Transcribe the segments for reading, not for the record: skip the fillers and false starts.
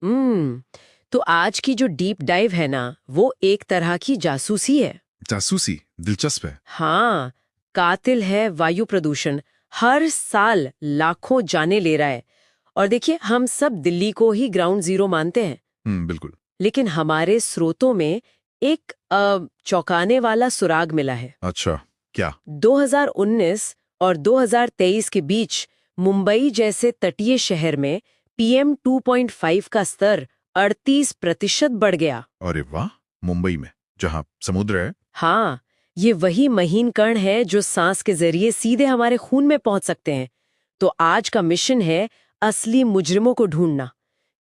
तो आज की जो डीप डाइव है ना, वो एक तरह की जासूसी है। जासूसी दिलचस्प है। हाँ, कातिल है वायु प्रदूषण। हर साल लाखों जाने ले रहा है। और देखिए, हम सब दिल्ली को ही ग्राउंड जीरो मानते हैं, बिल्कुल। लेकिन हमारे स्रोतों में एक चौंकाने वाला सुराग मिला है। अच्छा, क्या? 2019 और 2023 के बीच मुंबई जैसे तटीय शहर में PM 2.5 का स्तर 38% बढ़ गया। अरे वाह, मुंबई में जहाँ समुद्र है। हाँ, ये वही महीन कण है जो सांस के जरिए सीधे हमारे खून में पहुंच सकते हैं। तो आज का मिशन है असली मुजरिमों को ढूंढना।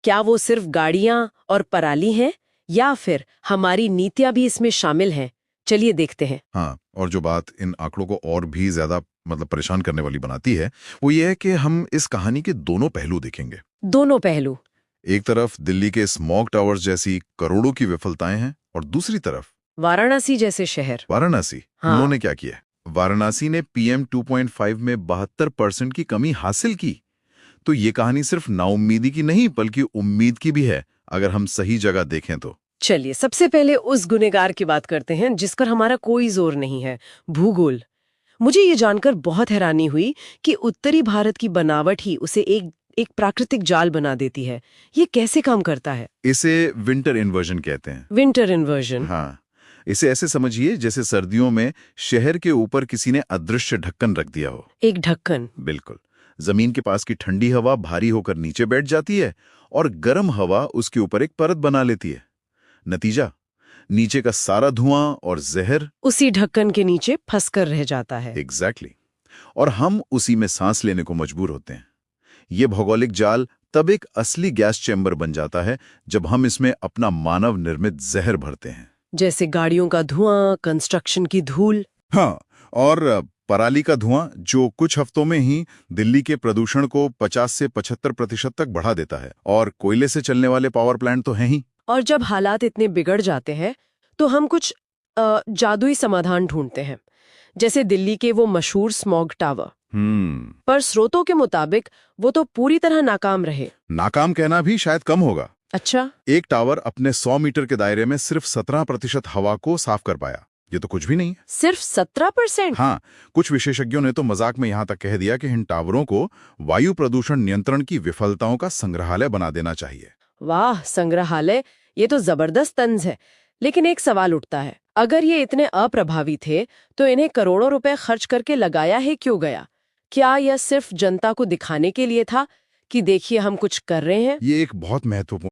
क्या वो सिर्फ गाड़ियां और पराली हैं, या फिर हमारी नीतियां भी इसमें शामिल हैं? चलिए देखते हैं। हाँ, और जो बात इन आंकड़ों को और भी ज्यादा परेशान करने वाली बनाती है, वो ये है कि हम इस कहानी के दोनों पहलू देखेंगे। दोनों पहलू। एक तरफ दिल्ली के स्मॉग टावर्स जैसी करोड़ों की विफलताएं हैं, और दूसरी तरफ वाराणसी जैसे शहर। वाराणसी। हाँ। उन्होंने क्या किया? वाराणसी ने PM 2.5 में 72% की कमी हासिल की। तो ये कहानी सिर्फ नाउम्मीदी की नहीं, बल्कि उम्मीद की भी है, अगर हम सही जगह देखें तो। चलिए, सबसे पहले उस गुनहगार की बात करते हैं जिस पर हमारा कोई जोर नहीं है, भूगोल। मुझे ये जानकर बहुत हैरानी हुई कि उत्तरी भारत की बनावट ही उसे एक एक प्राकृतिक जाल बना देती है। ये कैसे काम करता है? इसे विंटर इन्वर्जन कहते हैं। Winter inversion. हाँ, इसे ऐसे समझिए जैसे सर्दियों में शहर के ऊपर किसी ने अदृश्य ढक्कन रख दिया हो। एक ढक्कन। बिल्कुल। जमीन के पास की ठंडी हवा भारी होकर नीचे बैठ जाती है, और गर्म हवा उसके ऊपर एक परत बना लेती है। नतीजा, नीचे का सारा धुआं और जहर उसी ढक्कन के नीचे फंसकर रह जाता है। एग्जैक्टली। और हम उसी में सांस लेने को मजबूर होते हैं। ये भौगोलिक जाल तब एक असली गैस चैम्बर बन जाता है जब हम इसमें अपना मानव निर्मित जहर भरते हैं। जैसे गाड़ियों का धुआं, कंस्ट्रक्शन की धूल। हाँ, और पराली का धुआं, जो कुछ हफ्तों में ही दिल्ली के प्रदूषण को 50 से 75% तक बढ़ा देता है। और कोयले से चलने वाले पावर प्लांट तो हैं ही। और जब हालात इतने बिगड़ जाते हैं तो हम कुछ जादुई समाधान ढूंढते हैं, जैसे दिल्ली के वो मशहूर स्मॉग टावर। पर स्रोतों के मुताबिक वो तो पूरी तरह नाकाम रहे। नाकाम कहना भी शायद कम होगा। अच्छा। एक टावर अपने 100 मीटर के दायरे में सिर्फ 17% हवा को साफ कर पाया। ये तो कुछ भी नहीं है। सिर्फ 17%? हाँ, कुछ विशेषज्ञों ने तो मजाक में यहां तक कह दिया कि इन टावरों को वायु प्रदूषण नियंत्रण की विफलताओं का संग्रहालय बना देना चाहिए। वाह, संग्रहालय! ये तो जबरदस्त तंज है। लेकिन एक सवाल उठता है, अगर ये इतने अप्रभावी थे तो इन्हें करोड़ों रुपए खर्च करके लगाया है क्यों गया? क्या यह सिर्फ जनता को दिखाने के लिए था कि देखिए हम कुछ कर रहे हैं? ये एक बहुत महत्वपूर्ण